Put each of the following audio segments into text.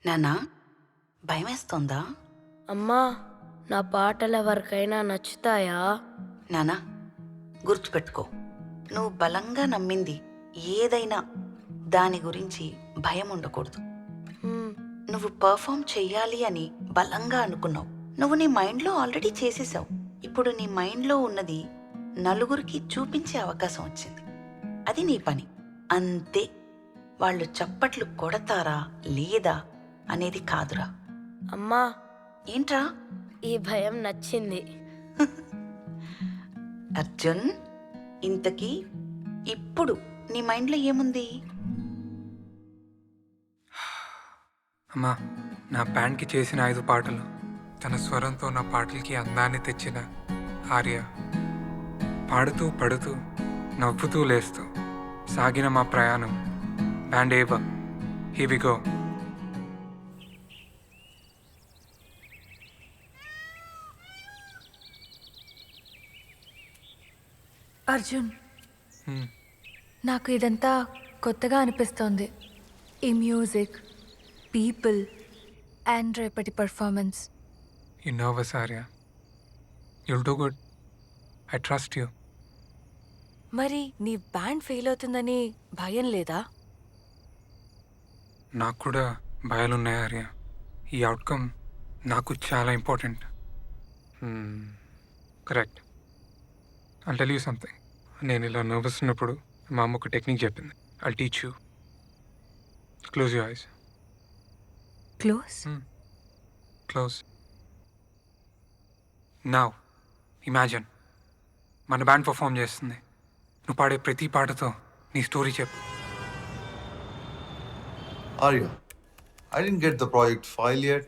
నాన్నా భయమేస్తోందా? అమ్మా, నా పాటలెవరికైనా నచ్చుతాయా? నాన్నా గుర్తుపెట్టుకో, నువ్వు బలంగా నమ్మింది ఏదైనా దాని గురించి భయం ఉండకూడదు. హ్మ్, నువ్వు పర్ఫామ్ చెయ్యాలి అని బలంగా అనుకున్నావు. నువ్వు నీ మైండ్లో ఆల్రెడీ చేసేసావు. ఇప్పుడు నీ మైండ్లో ఉన్నది నలుగురికి చూపించే అవకాశం వచ్చింది. అది నీ పని అంతే. వాళ్ళు చప్పట్లు కొడతారా లేదా అనేది కాదురా. అమ్మా, ఏంట్రా ఈ భయం నచ్చింది. అర్జున్, ఇంతకీ ఇప్పుడు నీ మైండ్లో ఏముంది? అమ్మా, నా బ్యాండ్కి చేసిన 5 పాటలు, తన స్వరంతో నా పాటలకి అందాన్ని తెచ్చిన ఆర్య. పాడుతూ పడుతూ నవ్వుతూ లేస్తూ సాగిన మా ప్రయాణం బ్యాండ్ ఏవ. Here we go. అర్జున్, హ్మ్. నాకు ఇదంతా కొత్తగా అనిపిస్తోంది. ఈ మ్యూజిక్, పీపుల్ అండ్ రేపటి performance. You nervous Arya? You'll do good. I trust you. మరి నీ బ్యాండ్ ఫెయిల్ అవుతుందని భయం లేదా? నాకు కూడా భయాలున్నాయి ఆర్య. ఈ అవుట్కమ్ నాకు చాలా important. Correct. I'll tell you something. నేను ఇలా నర్వస్ ఉన్నప్పుడు మా అమ్మ ఒక టెక్నిక్ చెప్పింది. I'll teach you. Close your eyes. Close. Close. Now, imagine మన బ్యాండ్ పర్ఫామ్ చేస్తుంది. నువ్వు పాడే ప్రతి పాటతో నీ స్టోరీ చెప్పు. Arya, I didn't get the project file yet.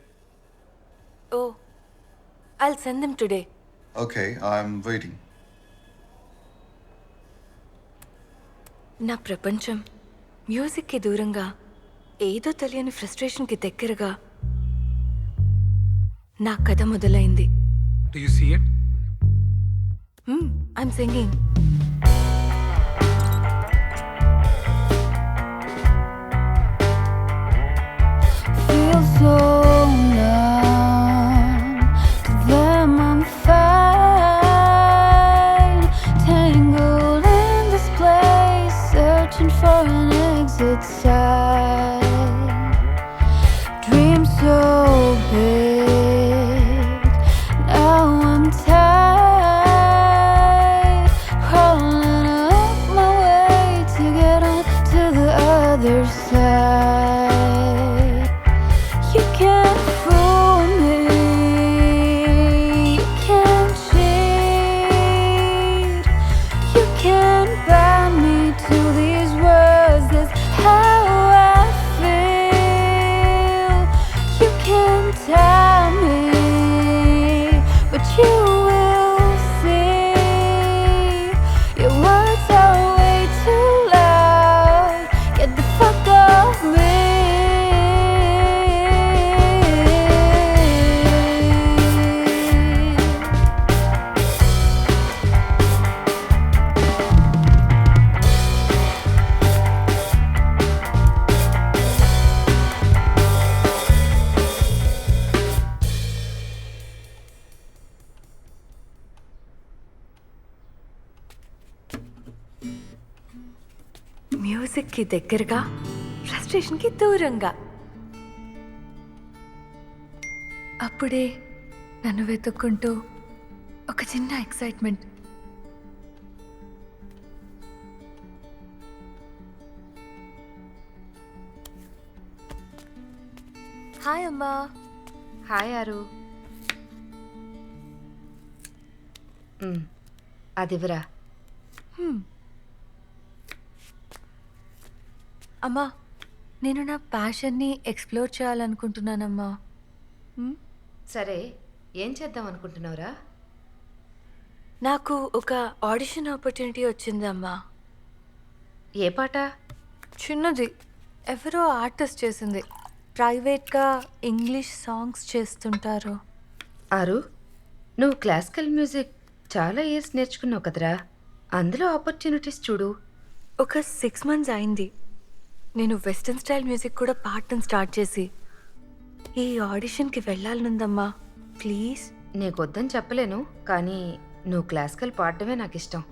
Oh, I'll send them today. Okay, I'm waiting. నా ప్రపంచం మ్యూజిక్కి దూరంగా, ఏదో తెలియని ఫ్రస్ట్రేషన్కి దగ్గరగా నా కథ మొదలైంది. Do you see it? I'm singing. Feel so numb. To them I'm fine. Tangled in this place, searching for an exit side. Dream so big, now I'm tired. Crawling up my way to get on to the other side. You can't fool me, you can't cheat, you can't bind me to these words. That's how I feel. You can't tell me, but you will see. Your words are way too loud. Get the fuck off me. మ్యూజిక్కి దగ్గరగా, ఫ్రస్ట్రేషన్కి దూరంగా. అప్పుడే నన్ను వెతుక్కుంటూ ఒక చిన్న excitement. Hi అమ్మా. Hi ఆరు. అదివరా. అమ్మా, నేను నా ప్యాషన్ని ఎక్స్ప్లోర్ చేయాలనుకుంటున్నానమ్మా. సరే, ఏం చేద్దాం అనుకుంటున్నావురా? నాకు ఒక ఆడిషన్ ఆపర్చునిటీ వచ్చిందమ్మా. ఏ పాట? చిన్నది, ఎవరో ఆర్టిస్ట్ చేసింది. ప్రైవేట్గా ఇంగ్లీష్ సాంగ్స్ చేస్తుంటారు. ఆరు, నువ్వు క్లాసికల్ మ్యూజిక్ చాలా ఇయర్స్ నేర్చుకున్నావు కదరా, అందులో ఆపర్చునిటీస్ చూడు. ఒక 6 months అయింది నేను వెస్టర్న్ స్టైల్ మ్యూజిక్ కూడా పాడటం స్టార్ట్ చేసి. ఈ ఆడిషన్కి వెళ్ళాలనుందమ్మా, ప్లీజ్. నీకొద్దని చెప్పలేను, కానీ నువ్వు క్లాసికల్ పాడటమే నాకు ఇష్టం.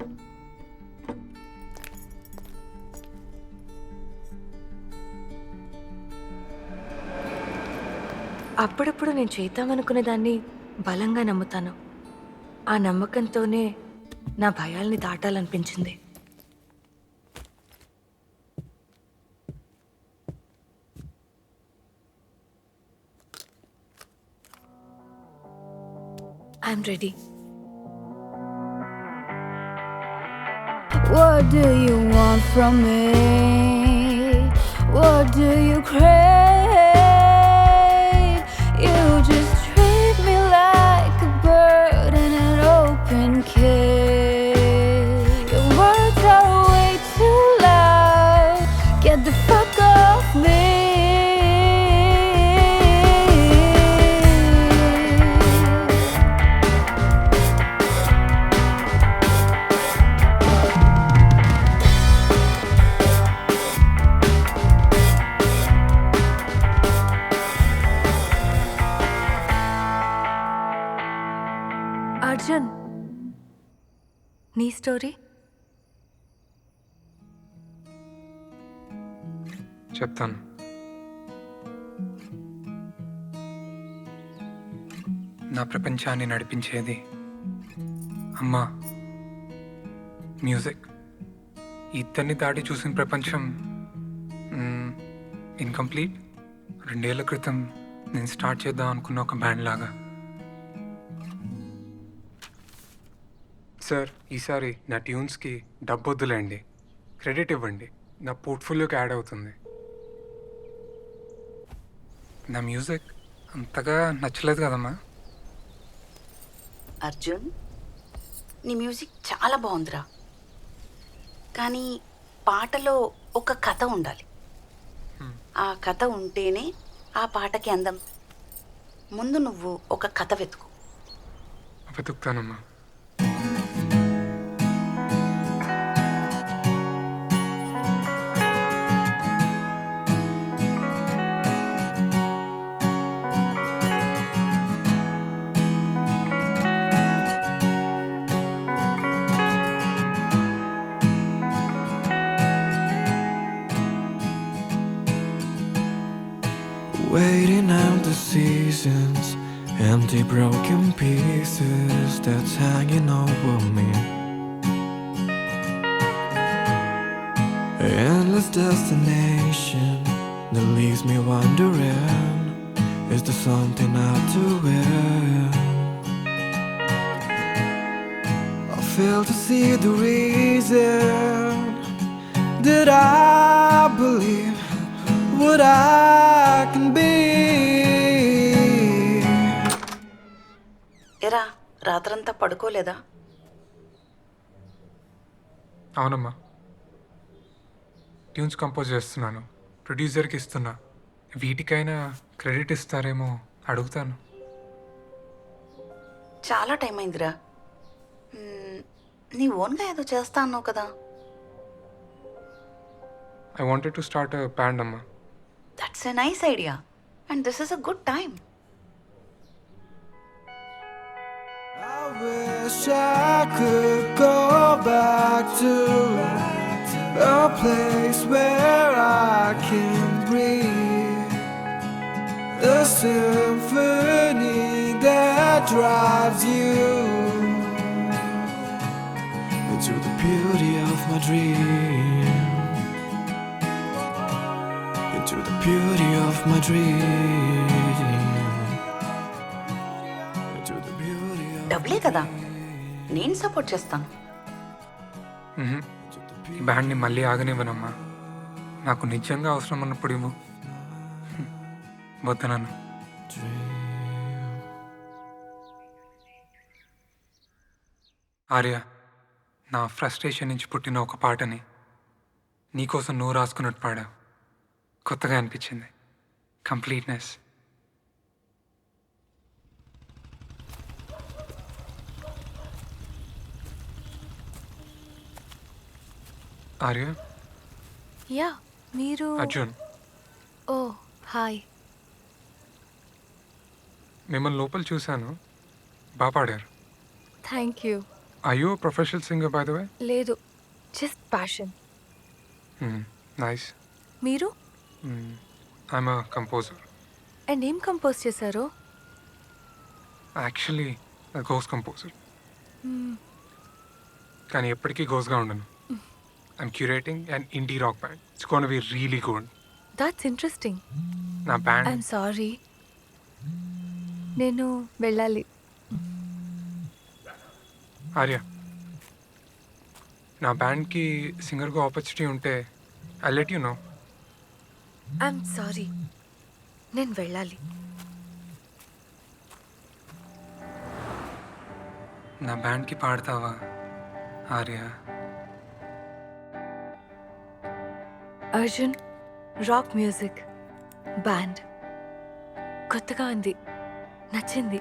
అప్పుడప్పుడు నేను చేద్దామనుకునే దాన్ని బలంగా నమ్ముతాను. ఆ నమ్మకంతోనే నా భయాల్ని దాటాలనిపించింది. I'm ready. What do you want from me? What do you crave? You just treat me like a bird in an open cage. Your words are way too loud. Get the fuck off me. Arjun, నీ story? చెప్తాను. నా ప్రపంచాన్ని నడిపించేది అమ్మా, music. ఇద్దరిని దాటి చూసిన ప్రపంచం ఇన్కంప్లీట్. 2 ఏళ్ల క్రితం నేను స్టార్ట్ చేద్దాం అనుకున్న ఒక బ్యాండ్ లాగా. సార్, ఈసారి నా ట్యూన్స్కి డబ్బు వద్దులేండి, క్రెడిట్ ఇవ్వండి. నా పోర్ట్ఫోలియోకి యాడ్ అవుతుంది. నా మ్యూజిక్ అంతగా నచ్చలేదు కదమ్మా. అర్జున్, నీ మ్యూజిక్ చాలా బాగుందిరా, కానీ పాటలో ఒక కథ ఉండాలి. ఆ కథ ఉంటేనే ఆ పాటకి అందం. ముందు నువ్వు ఒక కథ వెతుకు. వెతుకుతానమ్మా. Waiting out the seasons, empty broken pieces that's hanging over me. Endless destination that leaves me wondering, is there something out to win? I fail to see the reason that I believe what I can be. ఎరా, రాత్రంతా పడుకోలేదా? అవునమ్మా, tunes compose చేస్తున్నాను, ప్రొడ్యూసర్కి ఇస్తున్నా. వీటికైనా credit ఇస్తారేమో అడుగుతాను. చాలా టైం అయిందిరా. నీ ఓన్గా ఏదో చేస్తా అన్నావు కదా. I wanted to start a band అమ్మా. That's a nice idea and this is a good time. I wish I could go back to a place where I can breathe, the symphony that drives you into the beauty of my dream, into the beauty of my dream, into the beauty of డబ్బులే కదా, నేను support చేస్తాను. ఈ బ్యాండ్ని మళ్ళీ ఆగనివ్వనమ్మా. నాకు నిజంగా అవసరం అన్నప్పుడు ఇవ్వు. వద్దనను. ఆర్య, నా ఫ్రస్ట్రేషన్ నుంచి పుట్టిన ఒక పాటని నీకోసం నువ్వు రాసుకున్నట్టు పాడా. కొత్తగా అనిపించింది. కంప్లీట్నెస్. ఆర్య, యా, మీరు? అర్జున్. Oh hi. మిమ్మల్ని లోపల చూశాను, బాగా పాడారు. Thank you. I you professional singer by the way? లేదు, జస్ట్ ప్యాషన్. నైస్. మీరు? I'm a composer. అండ్ ఏం కంపోజ్ చేశారు? యాక్చువల్లీ గోస్ కంపోజర్, కానీ ఎప్పటికీ గోస్గా ఉండను. I'm curating and indie rock band. It's gonna be really good. That's interesting. నా బ్యాండ్ ఐఎమ్ సారీ, నేను వెళ్ళాలి. ఆర్య, నా బ్యాండ్కి సింగర్గా ఆపర్చునిటీ ఉంటే I let you know. I'm sorry, నేను వెళ్ళాలి. నా బ్యాండ్కి పాడతావా Arya? Arjun rock music band కొత్తగా ఉంది, నచ్చింది.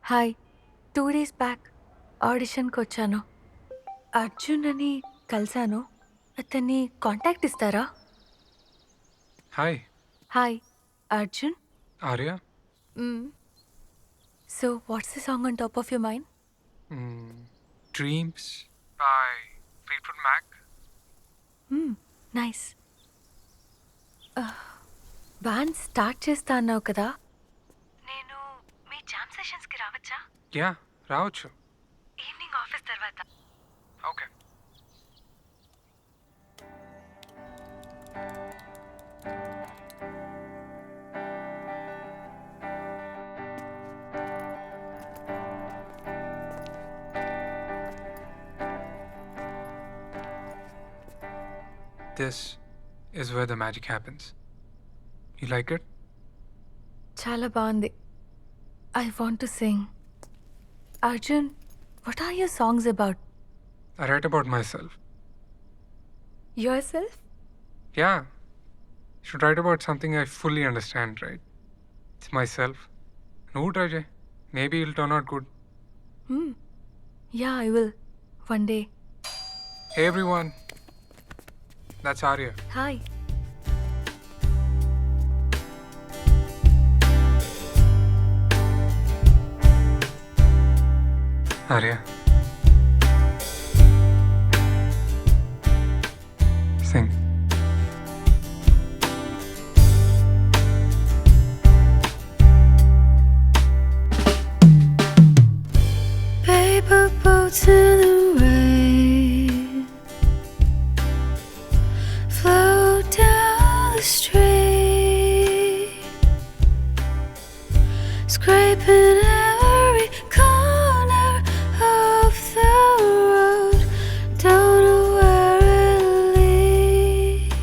హాయ్, 2 days బ్యాక్ ఆడిషన్కి వచ్చాను. అర్జున్ అని కలిశాను. అతన్ని కాంటాక్ట్ ఇస్తారా? Hi hi Arjun. Arya. So what's the song on top of your mind? Dreams by Fleetwood Mac. Nice. Band start చేస్తా అన్నావు కదా, నేను మీ జామ్ సెషన్స్కి రావచ్చా? యా, రావచ్చు. ఈవినింగ్ ఆఫీస్ తర్వాత. Okay. This is where the magic happens. You like it? చాలా బాగుంది. I want to sing. Arjun, what are your songs about? I write about myself. Yourself? Yeah. Should write about something I fully understand, right? It's myself. No, try Jay. Maybe it'll turn out good. Yeah, I will one day. Hey everyone. That's Arya. Hi. Arya. Sing. Paper boats in the rain float down the street, scraping every corner of the road. Don't know where it leads.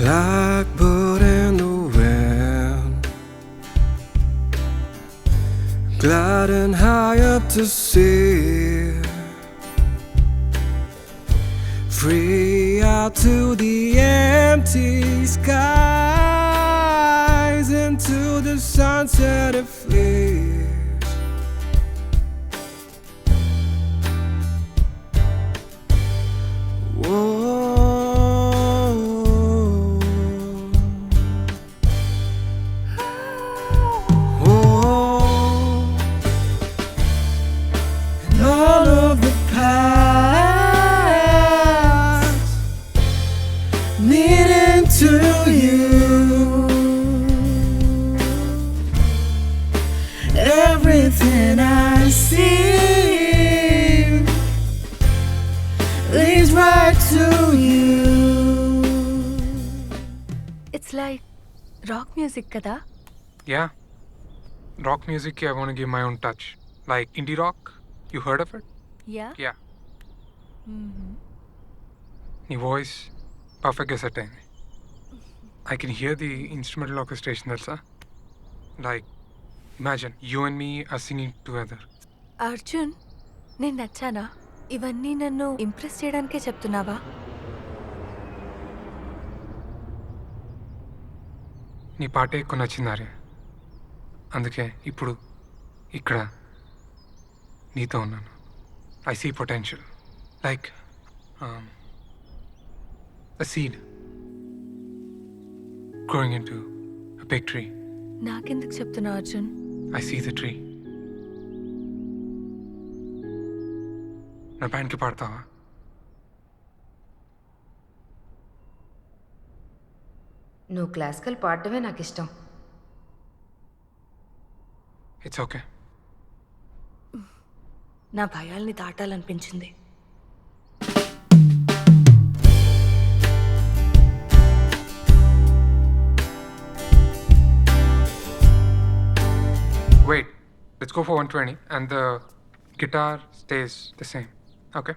Blackbird in the wind, gliding high up to sea, free out to the empty skies, into the sunset it flees. And all of the past needing to you. Everything I see leads right to you. It's like rock music కదా? Yeah. Rock music, I want to give my own touch. Like indie rock. You heard of it? Yeah. Yeah. Your voice perfect set అయింది. I can hear the instrumental orchestration తెలుసా? Like imagine you and me are singing together. Arjun, నేను నచ్చానా? ఇవన్నీ నన్ను impress చేయడానికే చెప్తున్నావా? నీ పాటే ఎక్కువ నచ్చింది ఆర్య. అందుకే ఇప్పుడు ఇక్కడ నీతో ఉన్నాను. I see potential like a seed growing into a big tree. నాకెందుకు చెప్తున్నావు Arjun? I see the tree. నా బ్యాండ్కి పాడతావా? నువ్వు క్లాసికల్ పాడటమే నాకు ఇష్టం. It's okay. నా భయాల్ని దాటాలనిపించింది. Wait, let's go for 120 and the guitar stays the same. Okay?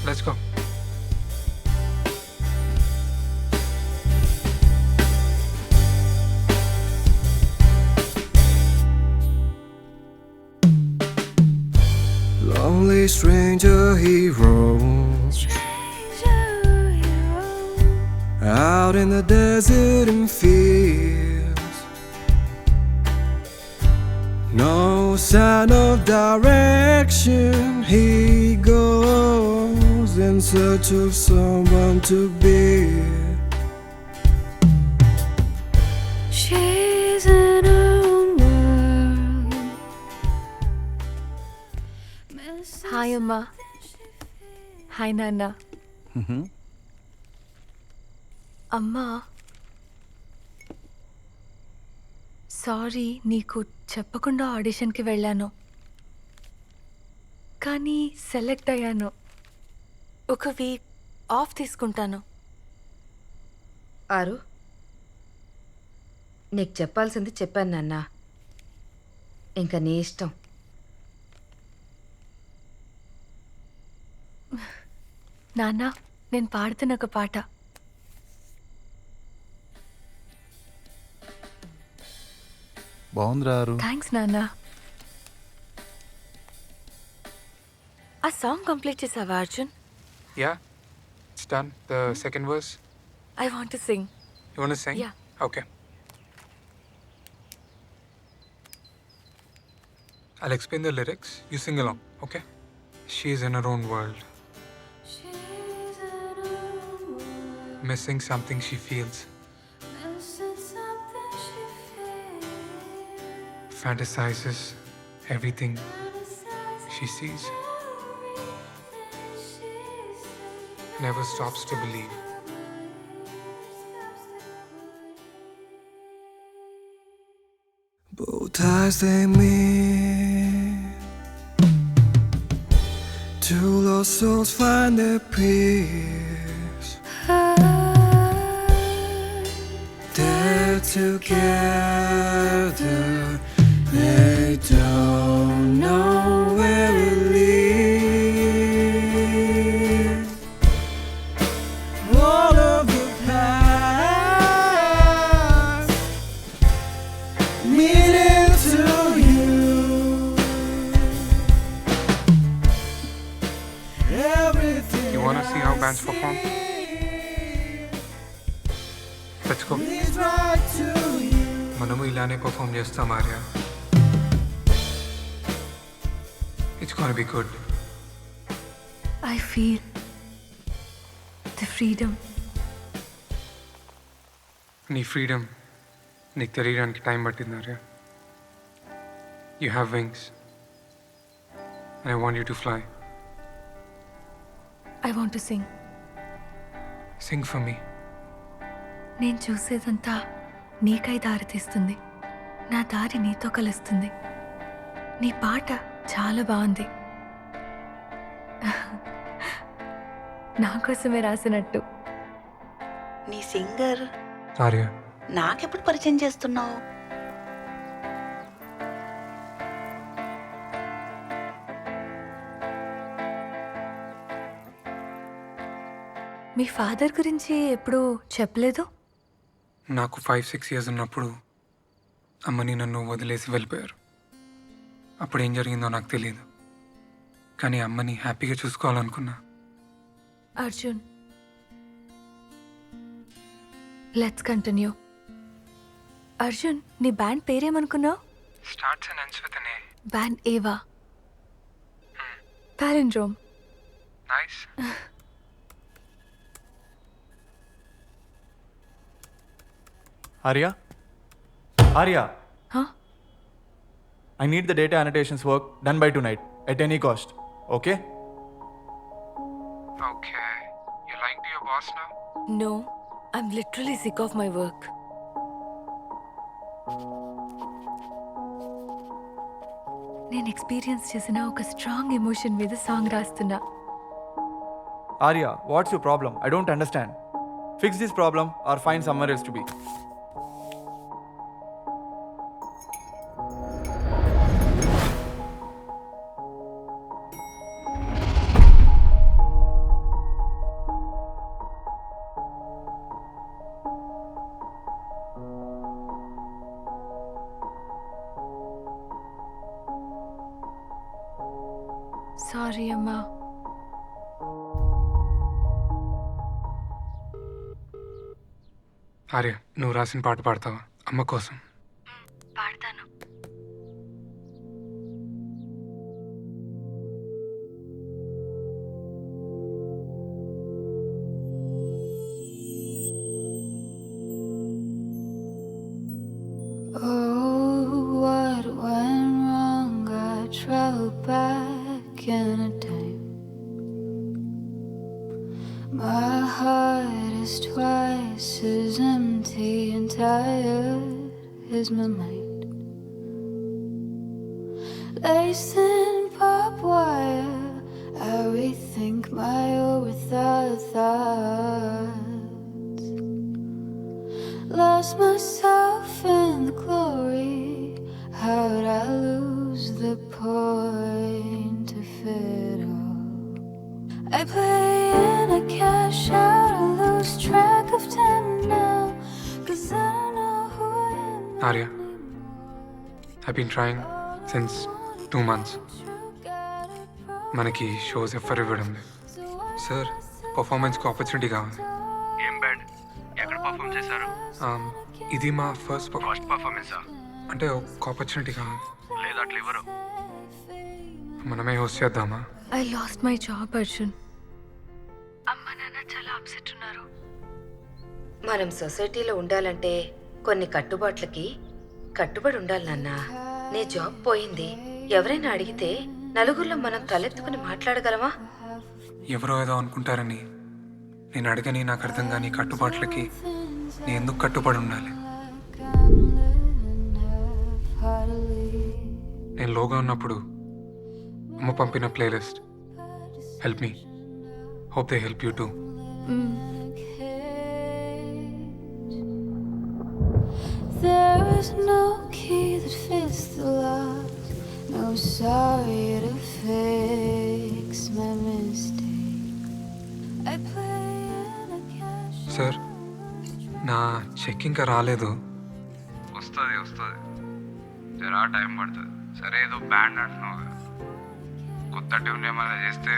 Let's go. Lonely stranger he roams out in the desert and fields. No sign of direction, he goes in search of someone to be. She's in her own world. Hi అమ్మా. Hi నాన్న. అమ్మా, sorry నీకు చెప్పకుండా ఆడిషన్కి వెళ్ళాను, కానీ select అయ్యాను. ఒక week off తీసుకుంటాను. ఆరు, నీకు చెప్పాల్సింది చెప్పాను నాన్న. ఇంకా నీ ఇష్టం. నాన్న, నేను పాడుతున్న ఒక పాట. బాగుందిరా ఆరు. థ్యాంక్స్ నాన్న. ఆ సాంగ్ కంప్లీట్ చేసావా Arjun? Yeah? It's done. The second verse. I want to Singh. You want to sing? Yeah. Okay. I'll explain the lyrics. You sing along, okay? She's in her own world. Missing something she feels. Fantasizes everything she sees. Never stops to believe. Both eyes they meet, two lost souls find their peace. They're together, they don't know where it leads. All of the past meaning to you. Everything You want to see how bands perform? Let's go. is right to you. మనము ఇలానే perform చేస్తాం Arya. It's gonna be good. I feel the freedom. నీ freedom నీకు తెలియడానికి time పట్టింది Arya. You have wings and I want you to fly. I want to sing. Sing for me. నేను చూసేదంతా నీకై దారి తీస్తుంది. నా దారి నీతో కలుస్తుంది. నీ పాట చాలా బాగుంది. నా కోసమే రాసినట్టు. నీ సింగర్ ఆర్య, నాకెప్పుడు పరిచయం చేస్తున్నావు? మీ ఫాదర్ గురించి ఎప్పుడూ చెప్పలేదు? నాకు 5-6 years ఉన్నప్పుడు అమ్మని నన్ను వదిలేసి వెళ్ళిపోయారు. అప్పుడు ఏం జరిగిందో నాకు తెలియదు, కానీ అమ్మని హ్యాపీగా చూసుకోవాలనుకున్నా. Arjun, let's continue. అర్జున్, నీ బ్యాండ్ పేరేమనుకున్నావు? Starts and ends with A. Band Ava. Palindrome. Nice. Arya? Arya, Huh? I need the data annotations work done by tonight at any cost. Okay? Okay. You lying to your boss now? No, I'm literally sick of my work. నేను experience చేసిన ఒక strong emotion మీద song రాస్తున్నా. Arya, what's your problem? I don't understand. Fix this problem or find somewhere else to be. Sorry అమ్మా. ఆర్య, నువ్వు రాసిన పాట పాడతావా అమ్మ కోసం? పాడతాను. Oh, what went wrong? I traveled back in a time. My heart is twice as empty and tired as my mind. Laced in barbed wire, I rethink my overthought thoughts. Lost myself in the glory. How'd I lose the point of it all? I play and I cash out. I lose track of time now. 'Cause I don't know who I am. Arya, I've been trying since 2 months. మనకి shows ఎఫర్ ఇవ్వడం లేదు sir. పర్ఫార్మెన్స్కి opportunity కావాలి. ఏం band ఎక్కడ perform చేశారు? ఇది మా first పర్ఫార్మెన్సా? అంటే ఒక ఆపర్చునిటీ కావాలి. లేదా అట్లా ఇవ్వరు. మనమే హోస్ట్ చేద్దామా? I lost my job Arjun. అమ్మ నాన్న చాలా అప్సెట్ ఉన్నారు. మనం సొసైటీలో ఉండాలంటే కొన్ని కట్టుబాట్లకి కట్టుబడి ఉండాలి నాన్న. నీ జాబ్ పోయింది, ఎవరైనా అడిగితే నలుగురిలో మనం తలెత్తుకుని మాట్లాడగలమా? ఎవరో ఏదో అనుకుంటారని నేను అడగని, నాకు అర్థం కాని కట్టుబాట్లకి నేను ఎందుకు కట్టుబడి ఉండాలి? నేను లోగా ఉన్నప్పుడు అమ్మ పంపిన playlist help me. Hope they help you two. There is no key that fits the lock. No sorry to fix my mistake. I play and I cash. Sir, నా చెక్ ఇంకా రాలేదు. వస్తుంది జరా టైం పడుతుంది. సరే ఏదో బ్యాండ్ అంటున్నావు కదా, కొత్త ట్యూన్ ఏమైనా చేస్తే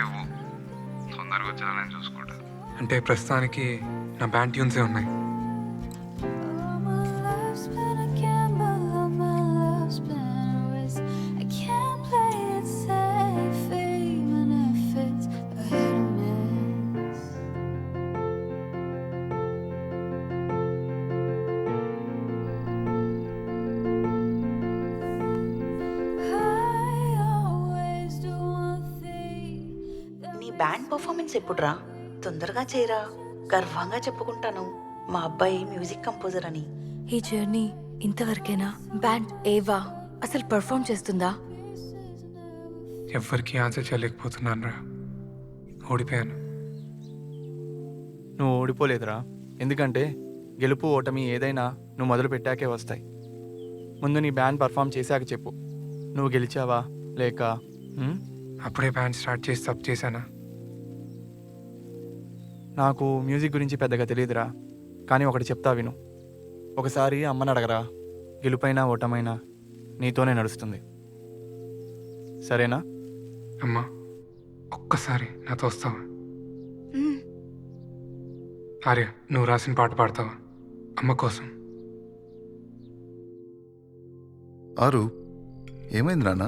తొందరగా వచ్చేలా నేను చూసుకుంటా. అంటే ప్రస్తుతానికి నా బ్యాండ్ ట్యూన్సే ఉన్నాయి. All my life's been a gamble, all my love's been a risk. I can't play it safe, even if it's a hit or miss. I always do one thing. నీ బ్యాండ్ పర్ఫార్మెన్స్ ఎప్పుడురా? తొందరగా చేయరా, గర్వంగా చెప్పుకుంటాను మా అబ్బాయి music composer అని. ఈ journey ఇంతవరకేనా? Band ఏవా అసలు పర్ఫామ్ చేస్తుందా? ఎవ్వరికి ఆన్సర్ చేయలేకపోతున్నాను రా. ఓడిపోయాను. నువ్వు ఓడిపోలేదురా. ఎందుకంటే గెలుపు ఓటమి ఏదైనా నువ్వు మొదలు పెట్టాకే వస్తాయి. ముందు నీ బ్యాండ్ పర్ఫామ్ చేశాక చెప్పు, నువ్వు గెలిచావా లేక. అప్పుడే బ్యాండ్ స్టార్ట్ చేసి తప్పు చేశానా? నాకు మ్యూజిక్ గురించి పెద్దగా తెలియదురా, కానీ ఒకటి చెప్తా విను. ఒకసారి అమ్మని అడగరా, గెలుపైనా ఓటమైనా నీతోనే నడుస్తుంది. సరేనా? అమ్మా, ఒక్కసారి నాతో వస్తావా? ఆర్య, నువ్వు రాసిన పాట పాడతావా అమ్మ కోసం? ఆరు ఏమైంది నాన్న?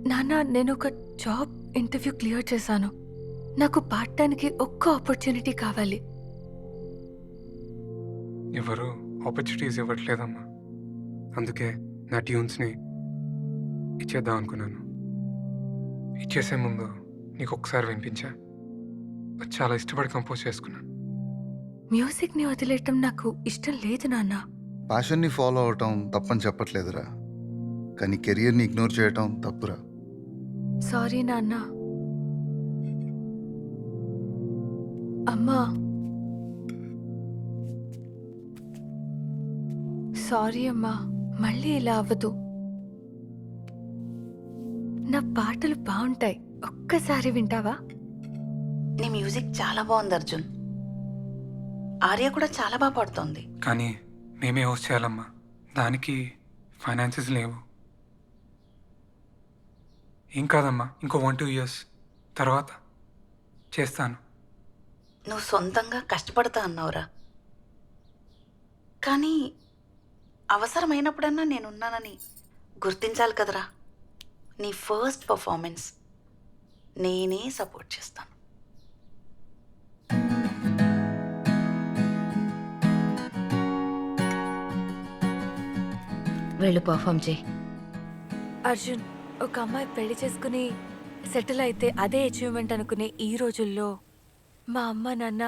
నాన్న నేను ఒక జాబ్ ఇంటర్వ్యూ క్లియర్ చేశాను. నాకు పాడటానికి ఒక్క ఆపర్చునిటీ కావాలి. ఎవరు ఆపర్చునిటీస్ ఇవ్వట్లేదమ్మా. అందుకే నా ట్యూన్స్ని ఇచ్చేద్దాం అనుకున్నాను. ఇచ్చేసే ముందు నీకు ఒకసారి వినిపించా. అది చాలా ఇష్టపడి కంపోజ్ చేసుకున్నాను. మ్యూజిక్ని వదిలేయటం నాకు ఇష్టం లేదు నాన్న. ప్యాషన్ని ఫాలో అవటం తప్పని చెప్పట్లేదురా, కానీ కెరియర్ని ఇగ్నోర్ చేయటం తప్పురా. సారీ నాన్న. అమ్మా సారీ అమ్మా, మళ్ళీ ఇలా అవ్వదు. నా పాటలు బాగుంటాయి, ఒక్కసారి వింటావా? నీ మ్యూజిక్ చాలా బాగుంది అర్జున్. ఆర్య కూడా చాలా బాగా పాడుతోంది. కానీ మేమే హోస్ట్ చేయాలమ్మా. దానికి ఫైనాన్సెస్ లేవు. ఏం కాదమ్మా, ఇంకో 1-2 years తర్వాత చేస్తాను. నువ్వు సొంతంగా కష్టపడతా అన్నావురా, కానీ అవసరమైనప్పుడన్నా నేనున్నానని గుర్తించాలి కదరా. నీ ఫస్ట్ పర్ఫార్మెన్స్ నేనే సపోర్ట్ చేస్తాను. వెళ్ళు పర్ఫామ్ చేయి. అర్జున్, ఒక అమ్మాయి పెళ్లి చేసుకుని సెటిల్ అయితే అదే అచీవ్మెంట్ అనుకునే ఈ రోజుల్లో మా అమ్మ నాన్న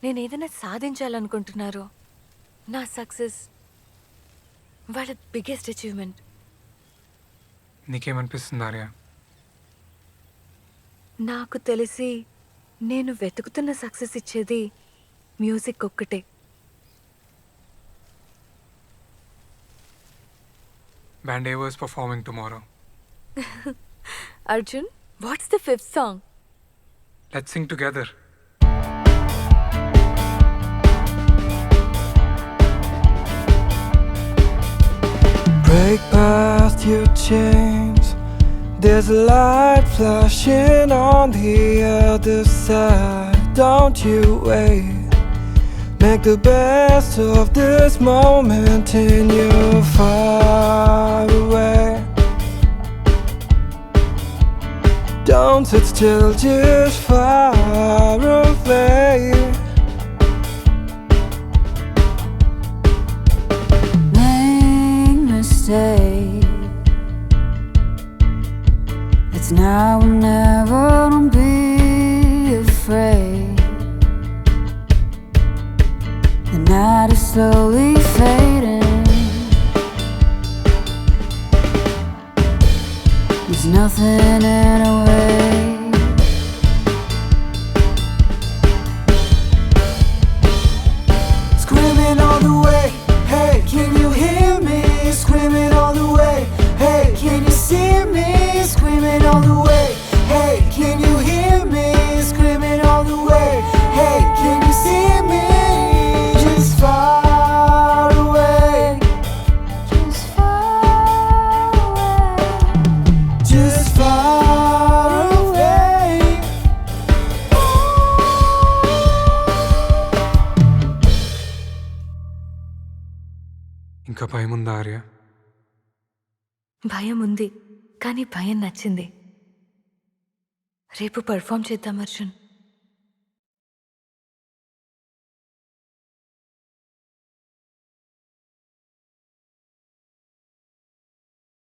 నేను ఏదైనా సాధించాలనుకుంటున్నారు. నా సక్సెస్ వాళ్ళ బిగ్గెస్ట్ అచీవ్మెంట్. నీకేమనిపిస్తుంది ఆర్య? నాకు తెలిసి నేను వెతుకుతున్న సక్సెస్ ఇచ్చేది మ్యూజిక్ ఒక్కటే. Band A was performing tomorrow. Arjun, what's the 5th song? Let's sing together. Break past your chains. There's a light flashing on the other side. Don't you wait. Make the best of this moment and you're far away. Don't sit still, just far away. Make mistake. It's now or never, don't be afraid. The night is slowly fading. There's nothing in a way. Screaming all the way, hey, can you hear me? Screaming all the way, hey, can you see me? Screaming all the way, hey, can you hear me? Screaming all the way, hey, can you see me? Just far away, just far away, just far away. ఇంకా భయం ఉందా ఆర్య? భయం ఉంది, కానీ భయం నచ్చింది. రేపు perform చేద్దాం అర్జున్.